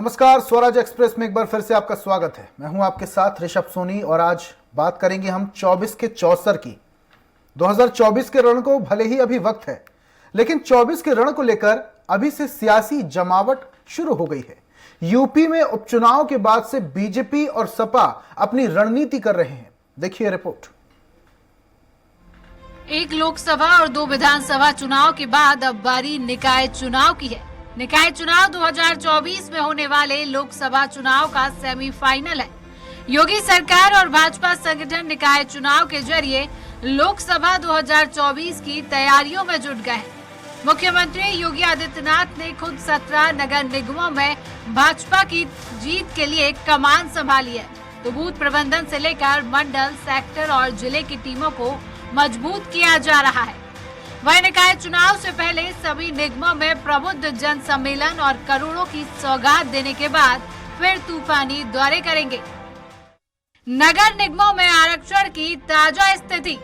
नमस्कार, स्वराज एक्सप्रेस में एक बार फिर से आपका स्वागत है। मैं हूं आपके साथ ऋषभ सोनी और आज बात करेंगे हम 24 के चौसर की। 2024 के रण को भले ही अभी वक्त है, लेकिन 24 के रण को लेकर अभी से सियासी जमावट शुरू हो गई है। यूपी में उपचुनाव के बाद से बीजेपी और सपा अपनी रणनीति कर रहे हैं। देखिए रिपोर्ट। एक लोकसभा और 2 विधानसभा चुनाव के बाद अब बारी निकाय चुनाव की है। निकाय चुनाव 2024 में होने वाले लोकसभा चुनाव का सेमीफाइनल है। योगी सरकार और भाजपा संगठन निकाय चुनाव के जरिए लोकसभा 2024 की तैयारियों में जुट गए हैं। मुख्यमंत्री योगी आदित्यनाथ ने खुद 17 नगर निगमों में भाजपा की जीत के लिए कमान संभाली है, तो बूथ प्रबंधन से लेकर मंडल, सेक्टर और जिले की टीमों को मजबूत किया जा रहा है। वह निकाय चुनाव से पहले सभी निगमों में प्रबुद्ध जन सम्मेलन और करोड़ों की सौगात देने के बाद फिर तूफानी दौरे करेंगे। नगर निगमों में आरक्षण की ताजा स्थिति।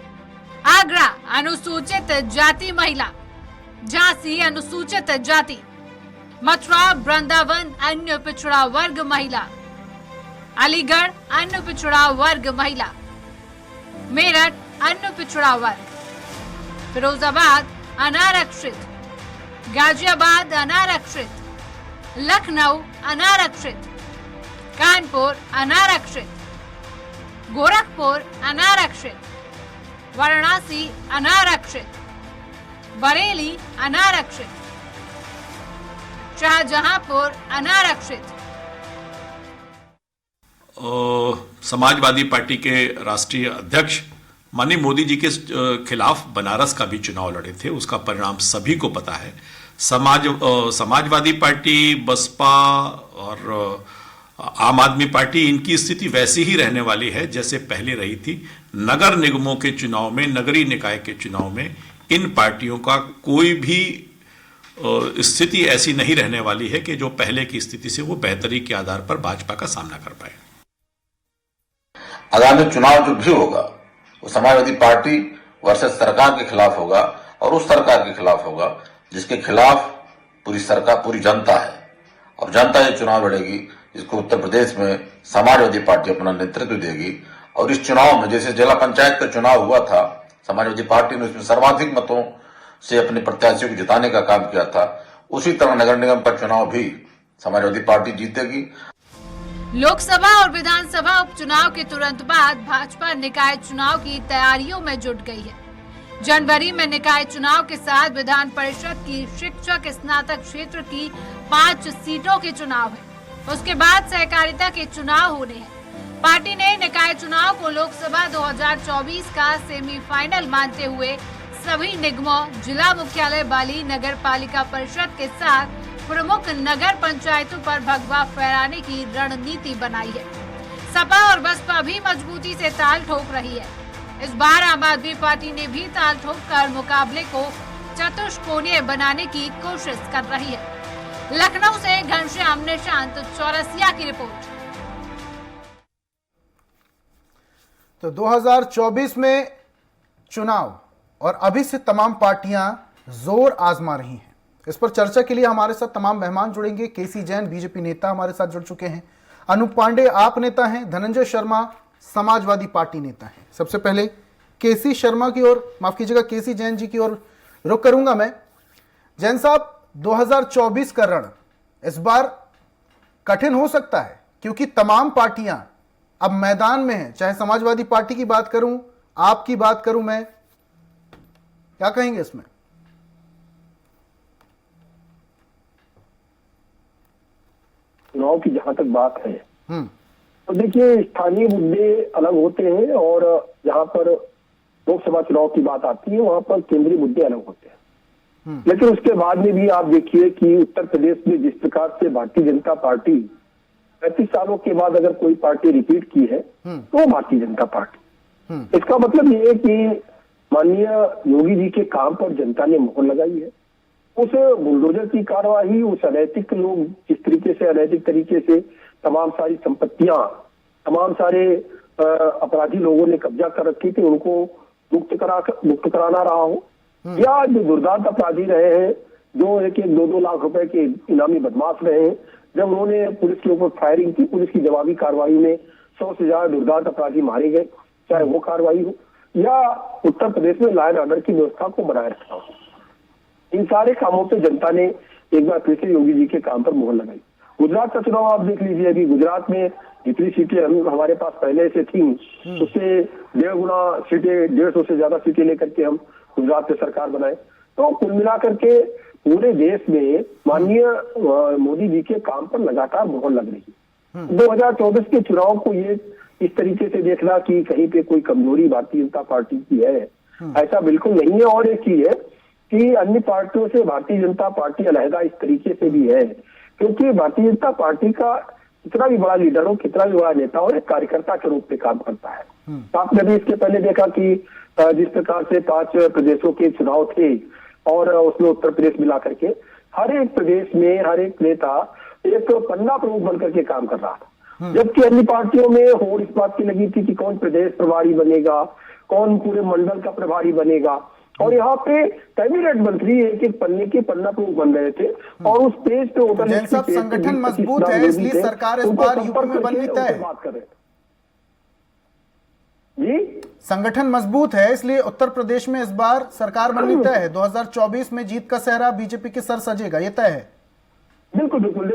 आगरा अनुसूचित जाति महिला, झांसी अनुसूचित जाति, मथुरा वृंदावन अन्य पिछड़ा वर्ग महिला, अलीगढ़ अन्य पिछड़ा वर्ग महिला, मेरठ अन्य पिछड़ा वर्ग, फिरोजाबाद अनारक्षित, गाजियाबाद अनारक्षित, लखनऊ अनारक्षित, कानपुर अनारक्षित, गोरखपुर अनारक्षित, वाराणसी अनारक्षित, बरेली अनारक्षित, शाहजहांपुर अनारक्षित। समाजवादी पार्टी के राष्ट्रीय अध्यक्ष माननीय मोदी जी के खिलाफ बनारस का भी चुनाव लड़े थे। उसका परिणाम सभी को पता है। समाजवादी पार्टी, बसपा और आम आदमी पार्टी, इनकी स्थिति वैसी ही रहने वाली है जैसे पहले रही थी। नगर निगमों के चुनाव में, नगरीय निकाय के चुनाव में इन पार्टियों का कोई भी स्थिति ऐसी नहीं रहने वाली है कि जो पहले की स्थिति से वो बेहतरी के आधार पर भाजपा का सामना कर पाए। आगामी चुनाव जो भी होगा वो समाजवादी पार्टी वर्सेस सरकार के खिलाफ होगा, और उस सरकार के खिलाफ होगा जिसके खिलाफ पूरी सरकार, पूरी जनता है। और जनता ये चुनाव लड़ेगी, इसको उत्तर प्रदेश में समाजवादी पार्टी अपना नेतृत्व देगी। और इस चुनाव में जैसे जिला पंचायत का चुनाव हुआ था, समाजवादी पार्टी ने उसमें सर्वाधिक मतों से अपने प्रत्याशियों को जिताने का काम किया था, उसी तरह नगर निगम का चुनाव भी समाजवादी पार्टी जीतेगी। लोकसभा और विधानसभा उपचुनाव के तुरंत बाद भाजपा निकाय चुनाव की तैयारियों में जुट गई है। जनवरी में निकाय चुनाव के साथ विधान परिषद की शिक्षक स्नातक क्षेत्र की 5 सीटों के चुनाव है। उसके बाद सहकारिता के चुनाव होने हैं। पार्टी ने निकाय चुनाव को लोकसभा 2024 का सेमीफाइनल मानते हुए सभी निगमों, जिला मुख्यालय वाली नगर पालिका परिषद के साथ प्रमुख नगर पंचायतों पर भगवा फहराने की रणनीति बनाई है। सपा और बसपा भी मजबूती से ताल ठोक रही है। इस बार आम आदमी पार्टी ने भी ताल ठोक कर मुकाबले को चतुष्कोणीय बनाने की कोशिश कर रही है। लखनऊ से घनश्याम निशांत, चौरसिया की रिपोर्ट। तो 2024 में चुनाव और अभी से तमाम पार्टियां जोर आजमा रही हैं। इस पर चर्चा के लिए हमारे साथ तमाम मेहमान जुड़ेंगे। केसी जैन बीजेपी नेता हमारे साथ जुड़ चुके हैं, अनूप पांडे आप नेता हैं, धनंजय शर्मा समाजवादी पार्टी नेता हैं। सबसे पहले केसी शर्मा की ओर, माफ कीजिएगा, केसी जैन जी की ओर रुख करूंगा मैं। जैन साहब, 2024 का रण इस बार कठिन हो सकता है क्योंकि तमाम पार्टियां अब मैदान में हैं। चाहे समाजवादी पार्टी की बात करूं, आपकी बात करूं मैं, क्या कहेंगे इसमें? चुनाव की जहां तक बात है तो देखिए, स्थानीय मुद्दे अलग होते हैं और जहां पर लोकसभा चुनाव की बात आती है वहां पर केंद्रीय मुद्दे अलग होते हैं। लेकिन उसके बाद में भी आप देखिए कि उत्तर प्रदेश में जिस प्रकार से भारतीय जनता पार्टी 35 सालों के बाद अगर कोई पार्टी रिपीट की है तो भारतीय जनता पार्टी। इसका मतलब ये है कि माननीय योगी जी के काम पर जनता ने मोहर लगाई है। उस बुलडोजर की कार्यवाही, उस अनैतिक लोग जिस तरीके से अनैतिक तरीके से तमाम सारी संपत्तियां, तमाम सारे अपराधी लोगों ने कब्जा कर रखी थी, उनको मुक्त कराना रहा हो, या जो दुर्दांत अपराधी रहे हैं, जो 1-2 लाख रुपए के इनामी बदमाश रहे हैं, जब उन्होंने पुलिस के ऊपर फायरिंग की, पुलिस की जवाबी कार्रवाई में 100 से ज्यादा दुर्दांत अपराधी मारे गए, चाहे वो कार्रवाई हो या उत्तर प्रदेश में लॉ एंड ऑर्डर की व्यवस्था को बनाए रखा हो, इन सारे कामों पे जनता ने एक बार फिर से योगी जी के काम पर मोहर लगाई। गुजरात का चुनाव आप देख लीजिए, अभी गुजरात में जितनी सीटें हमारे पास पहले से थी उससे 1.5 गुना सीटें, 150 से ज्यादा सीटें लेकर के हम गुजरात में सरकार बनाए। तो कुल मिलाकर के पूरे देश में माननीय मोदी जी के काम पर लगातार मोहर लग रही है। 2024 के चुनाव को ये इस तरीके से देखना कि कहीं पे कोई कमजोरी भारतीय जनता पार्टी की है, ऐसा बिल्कुल नहीं है। और एक चीज है कि अन्य पार्टियों से भारतीय जनता पार्टी अलहदा इस तरीके से भी है क्योंकि भारतीय जनता पार्टी का कितना भी बड़ा लीडर हो, कितना भी बड़ा नेता हो, एक कार्यकर्ता के रूप में काम करता है। आपने भी इसके पहले देखा कि जिस प्रकार से 5 प्रदेशों के चुनाव थे और उसमें उत्तर प्रदेश मिला करके हर एक प्रदेश में हर एक नेता एक पन्ना प्रमुख बनकर के काम कर रहा था, जबकि अन्य पार्टियों में होड़ इस बात की लगी थी कि कौन प्रदेश प्रभारी बनेगा, कौन पूरे मंडल का प्रभारी बनेगा। और यहाँ पे कैबिनेट मंत्री एक एक पन्ने के पन्ना प्रमुख बन रहे थे और उस पेज पे होटल संगठन मजबूत है इसलिए सरकार इस बार यूपी में बननी तय बात कर रहे थे जी। संगठन मजबूत है इसलिए उत्तर प्रदेश में इस बार सरकार बननी तय है। 2024 में जीत का सेहरा बीजेपी के सर सजेगा, ये तय है। बिल्कुल बिल्कुल।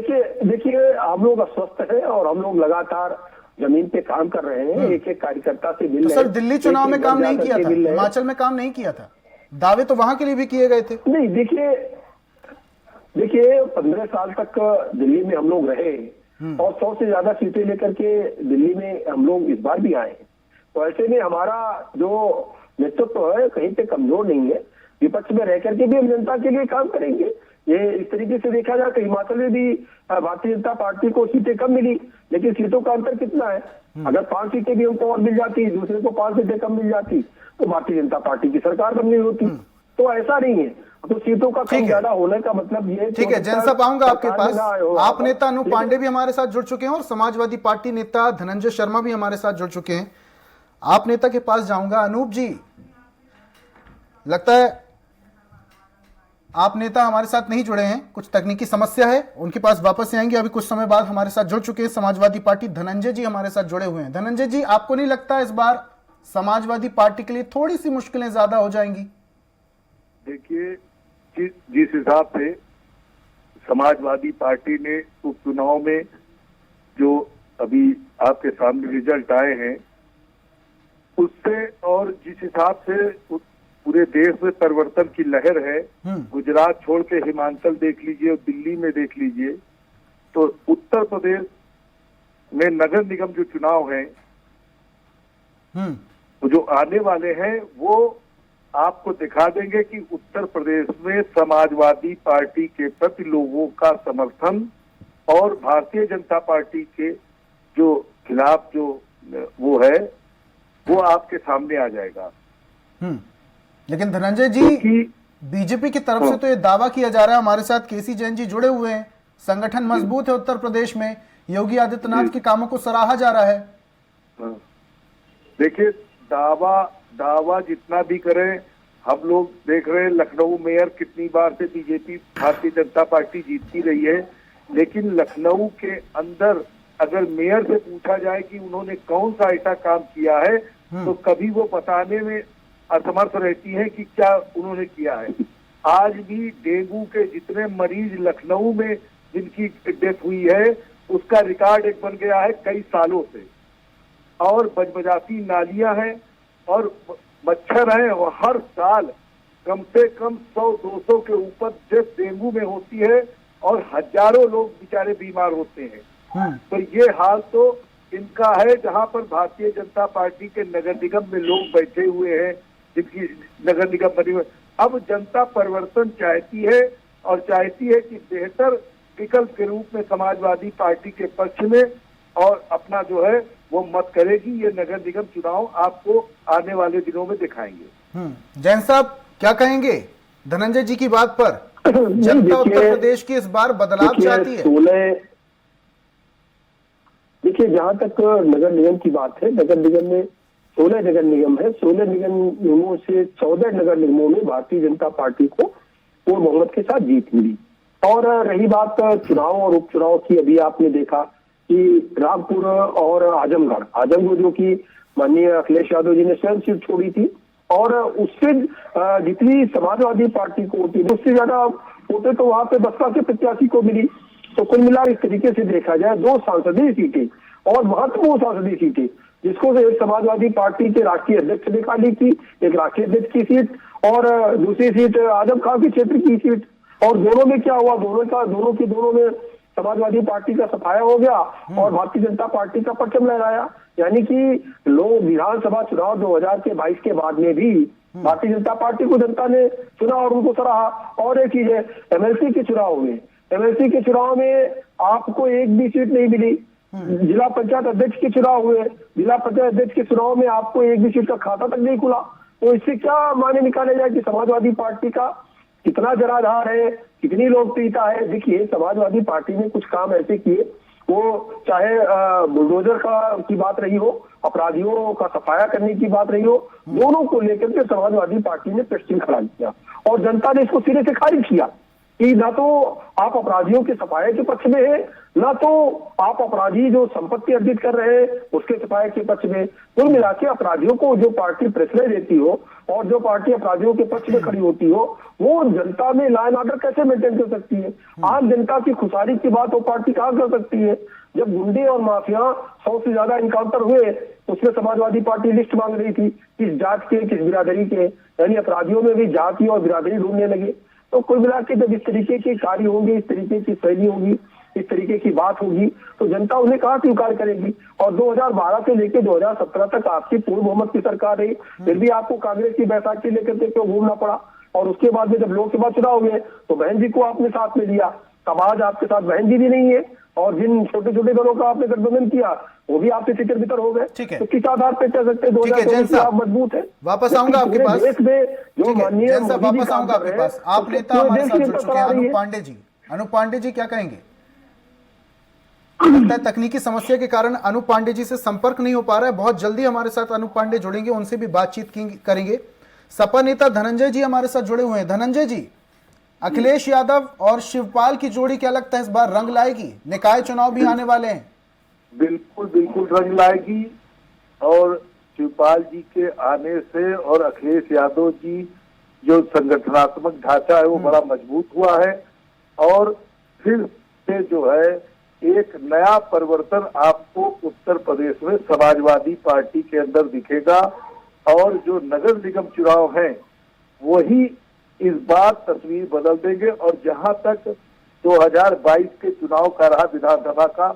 देखिए हम लोग अस्वस्थ हैं और हम लोग लगातार जमीन पे काम कर रहे हैं, एक एक कार्यकर्ता से मिल रहे हैं। सर दिल्ली चुनाव में काम नहीं किया था, हिमाचल में काम नहीं किया था, दावे तो वहां के लिए भी किए गए थे। नहीं देखिए 15 साल तक दिल्ली में हम लोग रहे और 100 से ज्यादा सीटें लेकर के दिल्ली में हम लोग इस बार भी आए। तो ऐसे में हमारा जो नेतृत्व है कहीं पे कमजोर नहीं है, विपक्ष में रह करके भी हम जनता के लिए काम करेंगे। ये इस तरीके से देखा जाए तो हिमाचल में भी भारतीय जनता पार्टी को सीटें कम मिली, लेकिन सीटों का अंतर कितना है, अगर 5 सीटें भी हमको और मिल जाती, दूसरे को 5 सीटें कम मिल जाती तो भारतीय जनता पार्टी की सरकार बन गई होती। तो ऐसा नहीं है, तो सीटों का कम ज्यादा होने का मतलब ये। ठीक है, जैन साहब आऊंगा आपके पास। आप नेता अनूप पांडे भी हमारे साथ जुड़ चुके हैं और समाजवादी पार्टी नेता धनंजय शर्मा भी हमारे साथ जुड़ चुके हैं। आप नेता के पास जाऊंगा। अनूप जी, लगता है आप नेता हमारे साथ नहीं जुड़े हैं, कुछ तकनीकी समस्या है, उनके पास वापस आएंगे। अभी कुछ समय बाद हमारे साथ जुड़ चुके हैं समाजवादी पार्टी धनंजय जी हमारे साथ जुड़े हुए हैं। धनंजय जी, आपको नहीं लगता इस बार समाजवादी पार्टी के लिए थोड़ी सी मुश्किलें ज्यादा हो जाएंगी? देखिए जिस हिसाब से समाजवादी पार्टी ने उपचुनाव में जो अभी आपके सामने रिजल्ट आए हैं उससे और जिस हिसाब से पूरे देश में परिवर्तन की लहर है, गुजरात छोड़ के हिमाचल देख लीजिए और दिल्ली में देख लीजिए, तो उत्तर प्रदेश में नगर निगम जो चुनाव है जो आने वाले हैं वो आपको दिखा देंगे कि उत्तर प्रदेश में समाजवादी पार्टी के प्रति लोगों का समर्थन और भारतीय जनता पार्टी के जो खिलाफ जो वो है वो आपके सामने आ जाएगा। लेकिन धनंजय जी, बीजेपी की तरफ से तो ये दावा किया जा रहा है, हमारे साथ केसी जैन जी जुड़े हुए हैं, संगठन मजबूत है उत्तर प्रदेश में, योगी आदित्यनाथ के कामों को सराहा जा रहा है। देखिए दावा जितना भी करें, हम लोग देख रहे हैं लखनऊ मेयर कितनी बार से बीजेपी भारतीय जनता पार्टी जीतती रही है, लेकिन लखनऊ के अंदर अगर मेयर से पूछा जाए कि उन्होंने कौन सा ऐसा काम किया है तो कभी वो बताने में असमर्थ रहती है कि क्या उन्होंने किया है। आज भी डेंगू के जितने मरीज लखनऊ में जिनकी डेथ हुई है उसका रिकॉर्ड एक बन गया है कई सालों से, और बजबजाती नालियां हैं और मच्छर हैं और हर साल कम से कम 100-200 के ऊपर डेथ डेंगू में होती है और हजारों लोग बेचारे बीमार होते हैं। तो ये हाल तो इनका है जहां पर भारतीय जनता पार्टी के नगर निगम में लोग बैठे हुए हैं जिनकी नगर निगम बनी हुई। अब जनता परिवर्तन चाहती है और चाहती है कि बेहतर विकल्प के रूप में समाजवादी पार्टी के पक्ष में और अपना जो है वो मत करेगी। ये नगर निगम चुनाव आपको आने वाले दिनों में दिखाएंगे। जैन साहब क्या कहेंगे धनंजय जी की बात पर? जनता उत्तर प्रदेश की इस बार बदलाव चाहती है। देखिए जहां तक नगर निगम की बात है, नगर निगम में 16 नगर निगम है, 16 नगर निगमों से 14 नगर निगमों में भारतीय जनता पार्टी को पूर्ण बहुमत के साथ जीत मिली। और रही बात चुनाव और उपचुनाव की, अभी आपने देखा कि रामपुर और आजमगढ़ जो कि माननीय अखिलेश यादव जी ने स्वयं सीट छोड़ी थी, और उससे जितनी समाजवादी पार्टी को होती है उससे ज्यादा वोटें तो वहां पे बसपा के प्रत्याशी को मिली। तो कुल मिला इस तरीके से देखा जाए 2 संसदीय सीटें और महत्वपूर्ण संसदीय सीटें, जिसको एक समाजवादी पार्टी के राष्ट्रीय अध्यक्ष ने खाली की, एक राष्ट्रीय अध्यक्ष की सीट और दूसरी सीट आजम खान के क्षेत्र की सीट। और दोनों में क्या हुआ, दोनों में समाजवादी पार्टी का सफाया हो गया और भारतीय जनता पार्टी का परचम लहराया। यानी कि लोग विधानसभा चुनाव 2022 के बाद में भी भारतीय जनता पार्टी को जनता ने चुना और उनको सराहा। और एक चीज है, एमएलसी के चुनाव में आपको एक भी सीट नहीं मिली। जिला पंचायत अध्यक्ष के चुनाव हुए, जिला पंचायत अध्यक्ष के चुनाव में आपको एक भी सीट का खाता तक नहीं खुला। तो इससे क्या माने निकाले जाए कि समाजवादी पार्टी का कितना जनाधार है, कितनी लोकप्रियता है। देखिए, समाजवादी पार्टी ने कुछ काम ऐसे किए, वो चाहे बुलडोजर की बात रही हो, अपराधियों का सफाया करने की बात रही हो, दोनों को लेकर के समाजवादी पार्टी ने पेस्टिंग खड़ा किया और जनता ने इसको सिरे से खारिज किया कि ना तो आप अपराधियों के सफाया के पक्ष में है, ना तो आप अपराधी जो संपत्ति अर्जित कर रहे हैं उसके सफाया के पक्ष में। कुल मिला के अपराधियों को जो पार्टी प्रश्रय देती हो और जो पार्टी अपराधियों के पक्ष में खड़ी होती हो, वो जनता में लॉ एंड ऑर्डर कैसे मेंटेन कर सकती है? आम जनता की खुशहाली की बात वो पार्टी कहाँ कर सकती है? जब गुंडे और माफिया 100 से ज्यादा इनकाउंटर हुए, उसमें समाजवादी पार्टी लिस्ट मांग रही थी किस जात के, किस बिरादरी के, यानी अपराधियों में भी जाति और बिरादरी ढूंढने लगे। तो कुल मिला के जब इस तरीके के कार्य होंगे, इस तरीके की शैली होगी, इस तरीके की बात होगी, तो जनता उन्हें कहाँ स्वीकार करेगी? और 2012 से लेकर 2017 तक आपकी पूर्ण बहुमत की सरकार रही, फिर भी आपको कांग्रेस की बैसाखी लेकर के क्यों घूमना पड़ा? और उसके बाद में जब लोकसभा चुनाव हुए तो बहन जी को आपने साथ में लिया। अब आज आपके साथ बहन जी भी नहीं है और जिन छोटे छोटे दलों का आपने गठबंधन किया वो भी आपसे तितर बितर हो गए। ठीक है, तो किस आधार पर कह सकते हैं 2024 आप मजबूत है? वापस आऊंगा आपके पास, देश में जो माननीय वापस आऊंगा आपके पास। आप नेता हमारे साथ जुड़ चुके हैं, अनूप पांडे जी क्या कहेंगे? लगता है तकनीकी समस्या के कारण अनूप पांडे जी से संपर्क नहीं हो पा रहा है। बहुत जल्दी हमारे साथ अनूप पांडे जुड़ेंगे, उनसे भी बातचीत करेंगे। सपा नेता धनंजय जी हमारे साथ जुड़े हुए हैं। धनंजय जी, अखिलेश यादव और शिवपाल की जोड़ी क्या लगता है इस बार रंग लाएगी? निकाय चुनाव भी आने वाले हैं। बिल्कुल रंग लाएगी और शिवपाल जी के आने से और अखिलेश यादव जी जो संगठनात्मक ढांचा है वो बड़ा मजबूत हुआ है और फिर से जो है एक नया परिवर्तन आपको उत्तर प्रदेश में समाजवादी पार्टी के अंदर दिखेगा और जो नगर निगम चुनाव हैं वही इस बार तस्वीर बदल देंगे। और जहां तक 2022 के चुनाव का रहा विधानसभा का,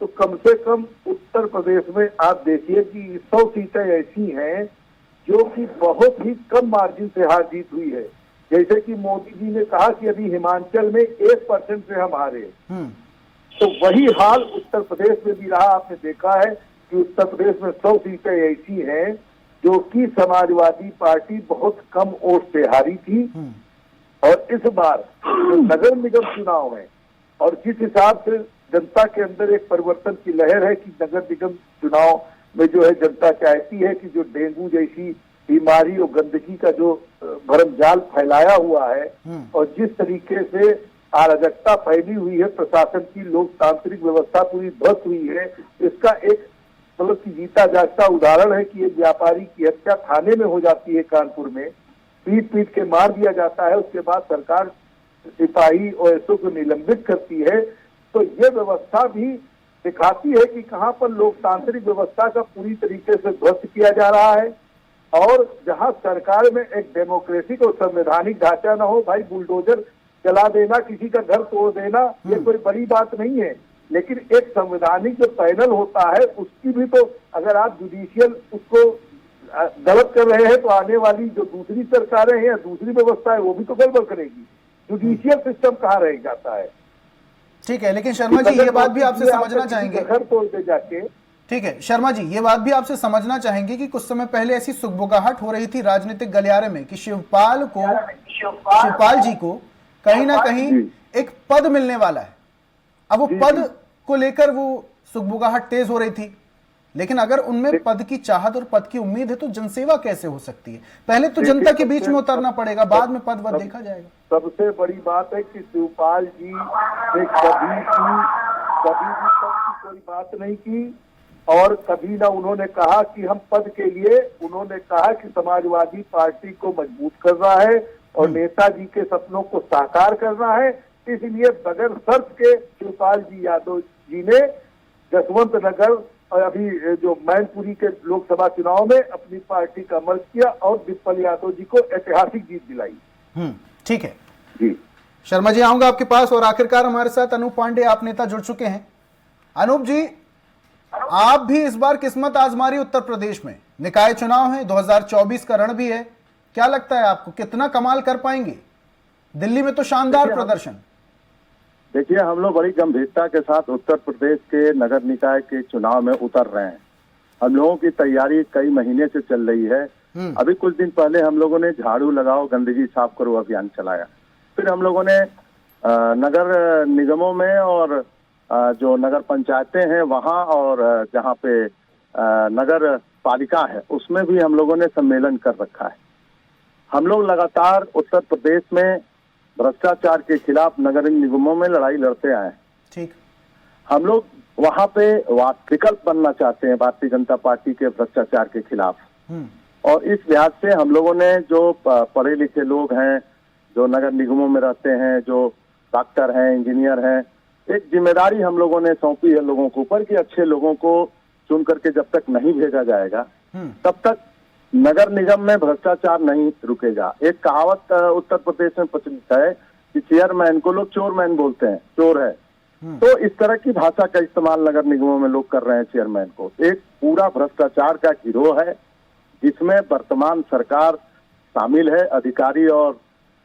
तो कम से कम उत्तर प्रदेश में आप देखिए कि 100 सीटें ऐसी हैं जो कि बहुत ही कम मार्जिन से हार जीत हुई है। जैसे कि मोदी जी ने कहा कि अभी हिमाचल में 1% से हम हारे, तो वही हाल उत्तर प्रदेश में भी रहा। आपने देखा है कि उत्तर प्रदेश में 100 सीटें ऐसी हैं जो कि समाजवादी पार्टी बहुत कम वोट से हारी थी। और इस बार जो नगर निगम चुनाव है और जिस हिसाब से जनता के अंदर एक परिवर्तन की लहर है कि नगर निगम चुनाव में जो है जनता चाहती है कि जो डेंगू जैसी बीमारी और गंदगी का जो भरमजाल फैलाया हुआ है और जिस तरीके से अराजकता फैली हुई है, प्रशासन की लोकतांत्रिक व्यवस्था पूरी ध्वस्त हुई है, इसका एक मतलब की जीता जागता उदाहरण है कि एक व्यापारी की हत्या थाने में हो जाती है कानपुर में, पीट के मार दिया जाता है, उसके बाद सरकार सिपाही और एसओ को निलंबित करती है। तो ये व्यवस्था भी दिखाती है कि कहां पर लोकतांत्रिक व्यवस्था का पूरी तरीके से ध्वस्त किया जा रहा है। और जहां सरकार में एक डेमोक्रेसी को संवैधानिक ढांचा न हो, भाई बुलडोजर चला देना, किसी का घर तोड़ देना, ये कोई बड़ी बात नहीं है, लेकिन एक संवैधानिक जो पैनल होता है उसकी भी तो अगर आप जुडिशियल उसको गलत कर रहे हैं तो आने वाली जो दूसरी सरकारें हैं या दूसरी व्यवस्था है वो भी तो गड़बड़ करेगी। जुडिशियल सिस्टम कहाँ रह जाता है? ठीक है, लेकिन शर्मा जी ये बात भी आपसे समझना चाहेंगे, घर तोड़ के जाके। ठीक है शर्मा जी, ये बात भी आपसे समझना चाहेंगे कि कुछ समय पहले ऐसी सुगबुगाहट हो रही थी राजनीतिक गलियारे में कि शिवपाल जी को कहीं ना कहीं एक पद मिलने वाला है। अब वो पद को लेकर वो सुगबुगाहट तेज हो रही थी, लेकिन अगर उनमें पद की चाहत और पद की उम्मीद है तो जनसेवा कैसे हो सकती है? पहले तो जनता के बीच में उतरना पड़ेगा, बाद में पद वद देखा जाएगा। सबसे बड़ी बात है कि शिवपाल जी ने कभी भी पद की कोई बात नहीं की और कभी ना उन्होंने कहा कि हम पद के लिए, उन्होंने कहा कि समाजवादी पार्टी को मजबूत करना है और नेताजी के सपनों को साकार करना है। इसलिए बगैर शर्त के शिवपाल जी यादव जी ने जसवंत नगर और अभी जो मैनपुरी के लोकसभा चुनाव में अपनी पार्टी का मर्ज किया और विप्पल यादव जी को ऐतिहासिक जीत दिलाई। ठीक है जी शर्मा जी, आऊंगा आपके पास। और आखिरकार हमारे साथ अनूप पांडे, आप नेता जुड़ चुके हैं। अनूप जी, आप भी इस बार किस्मत आजमा रही उत्तर प्रदेश में, निकाय चुनाव है, 2024 का रण भी है। क्या लगता है आपको, कितना कमाल कर पाएंगे? दिल्ली में तो शानदार प्रदर्शन। देखिए, हम लोग बड़ी गंभीरता के साथ उत्तर प्रदेश के नगर निकाय के चुनाव में उतर रहे हैं। हम लोगों की तैयारी कई महीने से चल रही है। अभी कुछ दिन पहले हम लोगों ने झाड़ू लगाओ गंदगी साफ करो अभियान चलाया। फिर हम लोगों ने नगर निगमों में और जो नगर पंचायतें हैं वहाँ और जहाँ पे नगर पालिका है उसमें भी हम लोगों ने सम्मेलन कर रखा है। हम लोग लगातार उत्तर प्रदेश में भ्रष्टाचार के खिलाफ नगर निगमों में लड़ाई लड़ते आए। ठीक, हम लोग वहाँ पे विकल्प बनना चाहते हैं भारतीय जनता पार्टी के भ्रष्टाचार के खिलाफ। और इस लिहाज से हम लोगों ने जो पढ़े लिखे लोग हैं, जो नगर निगमों में रहते हैं, जो डॉक्टर हैं, इंजीनियर हैं, एक जिम्मेदारी हम लोगों ने सौंपी है लोगों के ऊपर कि अच्छे लोगों को चुन करके जब तक नहीं भेजा जाएगा तब तक नगर निगम में भ्रष्टाचार नहीं रुकेगा। एक कहावत उत्तर प्रदेश में प्रचलित है कि चेयरमैन को लोग चोरमैन बोलते हैं, चोर है। तो इस तरह की भाषा का इस्तेमाल नगर निगमों में लोग कर रहे हैं चेयरमैन को। एक पूरा भ्रष्टाचार का गिरोह है जिसमें वर्तमान सरकार शामिल है। अधिकारी और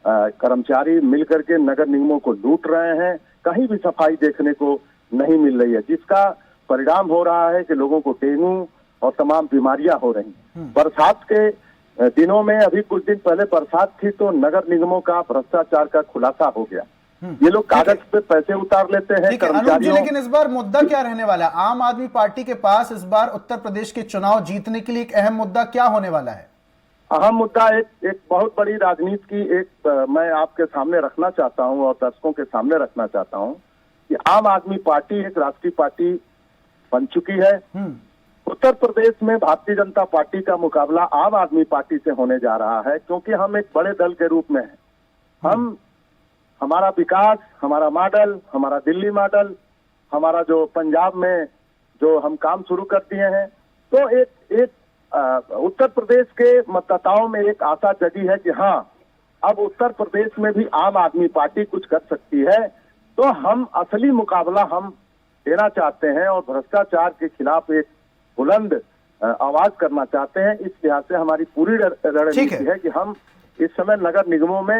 कर्मचारी मिलकर के नगर निगमों को लूट रहे हैं। कहीं भी सफाई देखने को नहीं मिल रही है, जिसका परिणाम हो रहा है कि लोगों को डेंगू और तमाम बीमारियां हो रही हैं। बरसात के दिनों में, अभी कुछ दिन पहले बरसात थी तो नगर निगमों का भ्रष्टाचार का खुलासा हो गया। ये लोग कागज पे पैसे उतार लेते हैं कर्मचारियों। लेकिन इस बार मुद्दा क्या रहने वाला है? आम आदमी पार्टी के पास इस बार उत्तर प्रदेश के चुनाव जीतने के लिए एक अहम मुद्दा क्या होने वाला है? अहम मुद्दा एक बहुत बड़ी राजनीति की मैं आपके सामने रखना चाहता हूं और दर्शकों के सामने रखना चाहता हूं कि आम आदमी पार्टी एक राष्ट्रीय पार्टी बन चुकी है। उत्तर प्रदेश में भारतीय जनता पार्टी का मुकाबला आम आदमी पार्टी से होने जा रहा है, क्योंकि हम एक बड़े दल के रूप में हैं। हमारा विकास, हमारा मॉडल, हमारा दिल्ली मॉडल, हमारा जो पंजाब में जो हम काम शुरू कर दिए हैं, तो एक उत्तर प्रदेश के मतदाताओं में एक आशा जगी है कि हाँ, अब उत्तर प्रदेश में भी आम आदमी पार्टी कुछ कर सकती है। तो हम असली मुकाबला हम देना चाहते हैं और भ्रष्टाचार के खिलाफ एक बुलंद आवाज करना चाहते हैं। इस लिहाज से हमारी पूरी रणनीति है कि हम इस समय नगर निगमों में,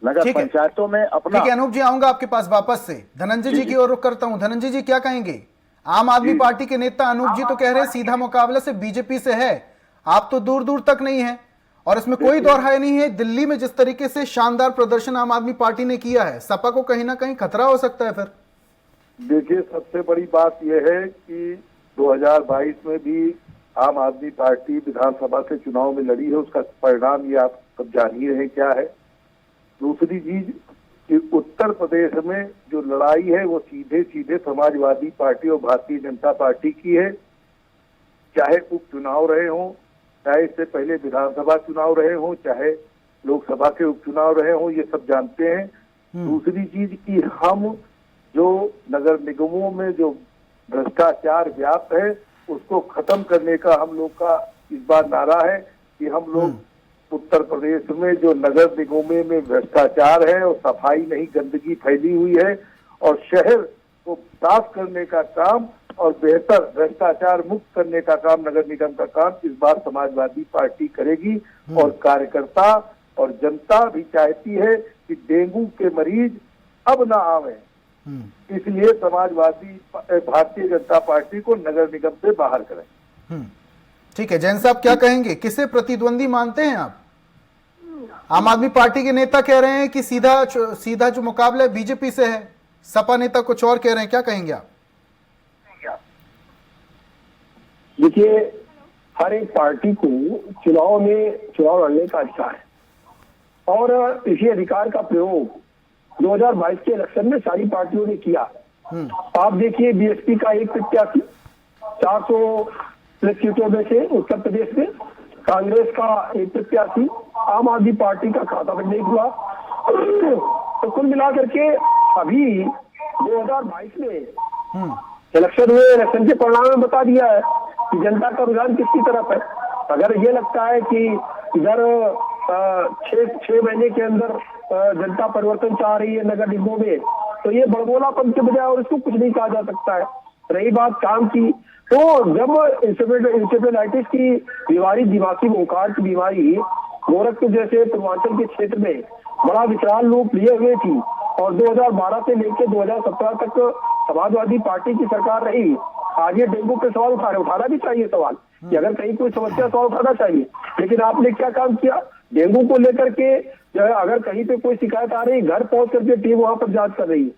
नगर पंचायतों में अपना। ठीक है अनूप जी, आऊंगा आपके पास वापस से। धनंजय जी की ओर रुख करता हूं। धनंजय जी, क्या कहेंगे? आम आदमी पार्टी के नेता अनूप जी तो कह रहे हैं सीधा मुकाबला से बीजेपी से है, आप तो दूर दूर तक नहीं है, और इसमें कोई दोहराई नहीं है। दिल्ली में जिस तरीके से शानदार प्रदर्शन आम आदमी पार्टी ने किया है, सपा को कहीं ना कहीं खतरा हो सकता है। फिर देखिए, सबसे बड़ी बात यह है कि 2022 में भी आम आदमी पार्टी विधानसभा से चुनाव में लड़ी है, उसका परिणाम ये आप सब जान ही रहे क्या है। दूसरी चीज कि उत्तर प्रदेश में जो लड़ाई है वो सीधे सीधे समाजवादी पार्टी और भारतीय जनता पार्टी की है। चाहे उपचुनाव रहे हों, चाहे इससे पहले विधानसभा चुनाव रहे हों, चाहे लोकसभा के उपचुनाव रहे हों, ये सब जानते हैं। दूसरी चीज कि हम जो नगर निगमों में जो भ्रष्टाचार व्याप्त है उसको खत्म करने का हम लोग का इस बार नारा है कि हम लोग उत्तर प्रदेश में जो नगर निगमों में भ्रष्टाचार है और सफाई नहीं, गंदगी फैली हुई है, और शहर को साफ करने का काम और बेहतर भ्रष्टाचार मुक्त करने का काम, नगर निगम का काम इस बार समाजवादी पार्टी करेगी। और कार्यकर्ता और जनता भी चाहती है कि डेंगू के मरीज अब ना आवे, इसलिए समाजवादी भारतीय जनता पार्टी को नगर निगम से बाहर करें। ठीक है, जैन साहब क्या कहेंगे? किसे प्रतिद्वंदी मानते हैं आप? आम आदमी पार्टी के नेता कह रहे हैं कि सीधा जो मुकाबला है बीजेपी से है, सपा नेता कुछ और कह रहे हैं, क्या कहेंगे आप? देखिए, हर एक पार्टी को चुनाव लड़ने का अधिकार है और इसी अधिकार का प्रयोग 2022 के इलेक्शन में सारी पार्टियों ने किया। आप देखिए, बीएसपी का एक प्रत्याशी 400 प्लस सीटों में से उत्तर प्रदेश में, कांग्रेस का एक प्रत्याशी, आम आदमी पार्टी का खाता बंद नहीं हुआ। तो कुल मिलाकर के अभी 2022 में इलेक्शन हुए, इलेक्शन के परिणाम में बता दिया है कि जनता का रुझान किसकी तरफ है। अगर ये लगता है कि इधर 6 महीने के अंदर जनता परिवर्तन चाह रही है नगर निगमों में, तो ये बड़बोलापन के बजाय और इसको कुछ नहीं कहा जा सकता है। रही बात काम की, तो जब इंसेफेलाइटिस की बीमारी, दिमागी बुखार की बीमारी गोरखपुर जैसे पूर्वांचल के क्षेत्र में बड़ा विकराल रूप लिए हुए थी और 2012 से लेकर 2017 तक समाजवादी पार्टी की सरकार रही। आज ये डेंगू पे सवाल उठाना भी चाहिए सवाल कि अगर कहीं कोई समस्या सवाल उठाना चाहिए, लेकिन आपने क्या काम किया? डेंगू को लेकर के अगर कहीं पे कोई शिकायत आ रही, घर पहुंच करके टीम वहां पर जांच कर रही है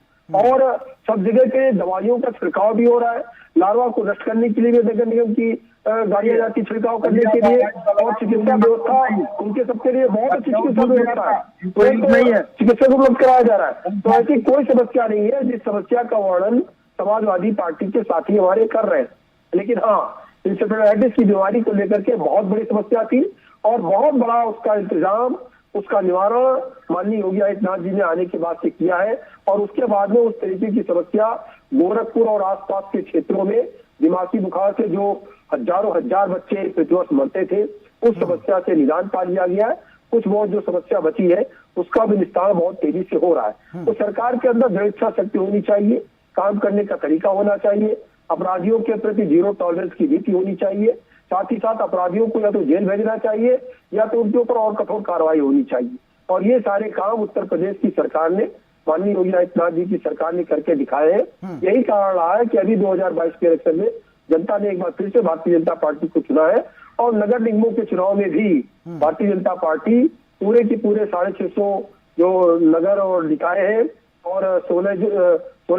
और सब जगह पे दवाइयों का छिड़काव भी हो रहा है। लार्वा को नष्ट करने के लिए भी नगर निगम की गाड़ियां जाती छिड़काव करने के लिए और चिकित्सा व्यवस्था उनके सबके लिए बहुत अच्छी चिकित्सा व्यवस्था है, तो नहीं है, चिकित्सक उपलब्ध कराया जा रहा है। तो ऐसी कोई समस्या नहीं है जिस समस्या का वर्णन समाजवादी पार्टी के साथी हमारे कर रहे हैं। लेकिन हाँ, इंसेफेलाइटिस की बीमारी को लेकर के बहुत बड़ी समस्या थी और बहुत बड़ा उसका इंतजाम, उसका निवारण माननीय योगी आदित्यनाथ जी ने आने के बाद से किया है और उसके बाद में उस तरीके की समस्या गोरखपुर और आसपास के क्षेत्रों में दिमागी बुखार से जो हजारों हजार बच्चे प्रतिवर्ष मरते थे, उस समस्या से निदान पा लिया गया है। कुछ बहुत जो समस्या बची है उसका भी निस्तारण बहुत तेजी से हो रहा है। तो सरकार के अंदर दृढ़ इच्छा शक्ति होनी चाहिए, काम करने का तरीका होना चाहिए, अपराधियों के प्रति जीरो टॉलरेंस की नीति होनी चाहिए, साथ ही साथ अपराधियों को या तो जेल भेजना चाहिए या तो उनके ऊपर और कठोर कार्रवाई होनी चाहिए। और ये सारे काम उत्तर प्रदेश की सरकार ने, माननीय योगी आदित्यनाथ जी की सरकार ने करके दिखाए हैं। यही कारण रहा है कि अभी 2022 के इलेक्शन में जनता ने एक बार फिर से भारतीय जनता पार्टी को चुना है और नगर निगमों के चुनाव में भी भारतीय जनता पार्टी पूरे की पूरे 650 जो नगर और निकाय है और 16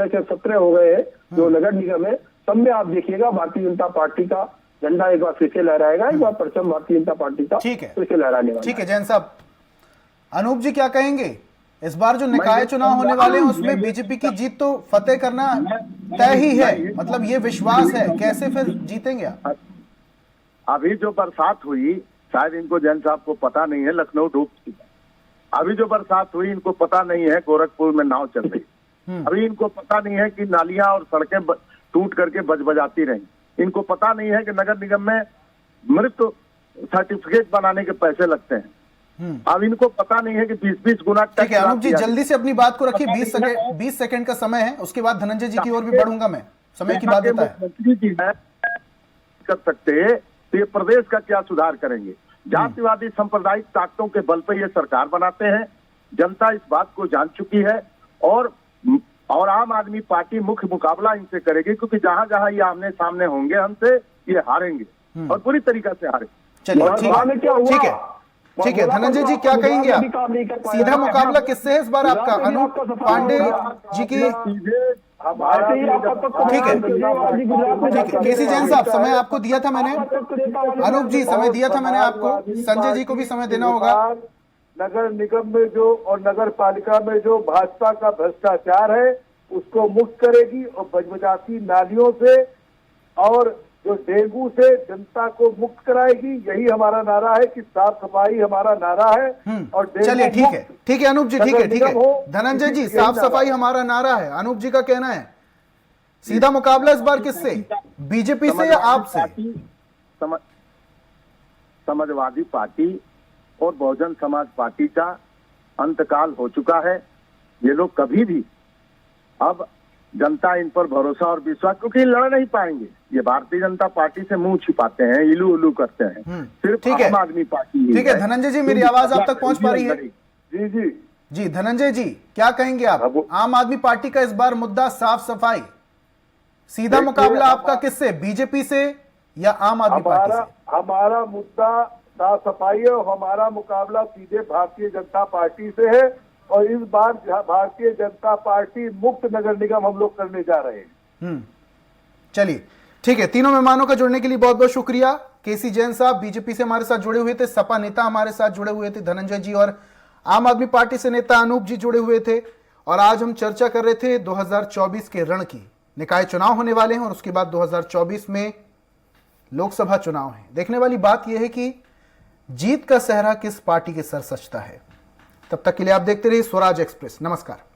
से 17 हो गए हैं जो नगर निगम है, सब में आप देखिएगा भारतीय जनता पार्टी का झंडा एक बार फिर से लहराएगा, एक बार परचम भारतीय जनता पार्टी का फिर से लहराने वाला। ठीक है जैन साहब, अनूप जी क्या कहेंगे? इस बार जो निकाय चुनाव होने वाले हैं उसमें बीजेपी की जीत तो फतेह करना तय ही है, मतलब ये विश्वास है, कैसे फिर जीतेंगे आप? अभी जो बरसात हुई, शायद इनको जैन साहब को पता नहीं है, लखनऊ डूब चुका। अभी जो बरसात हुई इनको पता नहीं है गोरखपुर में नाव चल रही। अभी इनको पता नहीं है कि नालियां और सड़कें टूट करके बजाती रही। इनको पता नहीं है कि नगर निगम में मृत सर्टिफिकेट बनाने के पैसे लगते हैं। अब इनको पता नहीं है कि 20-20 गुना। ठीक है अनूप जी, जल्दी से अपनी बात को रखिए, 20 सेकंड का समय है, उसके बाद धनंजय जी की ओर भी बढ़ूंगा मैं, समय की बात देता है। कर सकते तो ये प्रदेश का क्या सुधार करेंगे? जातिवादी सांप्रदायिक ताकतों के बल पर ये सरकार बनाते हैं। जनता इस बात को जान चुकी है और आम आदमी पार्टी मुख्य मुकाबला इनसे करेगी, क्योंकि जहां जहां ये आमने सामने होंगे हमसे, ये हारेंगे और पूरी तरीका से हारेंगे। चलिए ठीक है धनंजय जी क्या कहेंगे आप? सीधा मुकाबला किससे है इस बार आपका? अनूप पांडे जी की? ठीक है केसी जैन साहब, समय आपको दिया था मैंने, अनूप जी समय दिया था मैंने आपको, संजय जी को भी समय देना होगा। नगर निगम में जो और नगर पालिका में जो भाजपा का भ्रष्टाचार है उसको मुक्त करेगी और बजबजाती नालियों से और जो डेंगू से जनता को मुक्त कराएगी। यही हमारा नारा है कि साफ सफाई हमारा नारा है। और चलिए ठीक है अनूप जी, ठीक है धनंजय जी, साफ सफाई हमारा नारा है, अनूप जी का कहना है। सीधा मुकाबला इस बार किससे? बीजेपी से या आपसे? समाजवादी पार्टी और बहुजन समाज पार्टी का अंतकाल हो चुका है। ये लोग कभी भी अब जनता इन पर भरोसा और विश्वास, क्योंकि लड़ नहीं पाएंगे। ये भारतीय जनता पार्टी से मुंह छिपाते हैं, इलू उलू करते हैं, सिर्फ आम आदमी पार्टी। ठीक है धनंजय जी, मेरी आवाज आप तक पहुंच पा रही है? जी धनंजय जी क्या कहेंगे आप? आम आदमी पार्टी का इस बार मुद्दा साफ सफाई, सीधा मुकाबला आपका किससे? बीजेपी से या आम आदमी पार्टी से? हमारा मुद्दा साफ सफाई है और हमारा मुकाबला सीधे भारतीय जनता पार्टी से है और इस बार भारतीय जनता पार्टी मुक्त नगर निगम हम लोग करने जा रहे हैं। चलिए ठीक है, तीनों मेहमानों का जुड़ने के लिए बहुत बहुत शुक्रिया। केसी जैन साहब बीजेपी से हमारे साथ जुड़े हुए थे, सपा नेता हमारे साथ जुड़े हुए थे धनंजय जी, और आम आदमी पार्टी से नेता अनूप जी जुड़े हुए थे। और आज हम चर्चा कर रहे थे 2024 के रण की। निकाय चुनाव होने वाले हैं और उसके बाद 2024 में लोकसभा चुनाव है। देखने वाली बात यह है कि जीत का सेहरा किस पार्टी के सर सजता है। तब तक के लिए आप देखते रहिए स्वराज एक्सप्रेस। नमस्कार।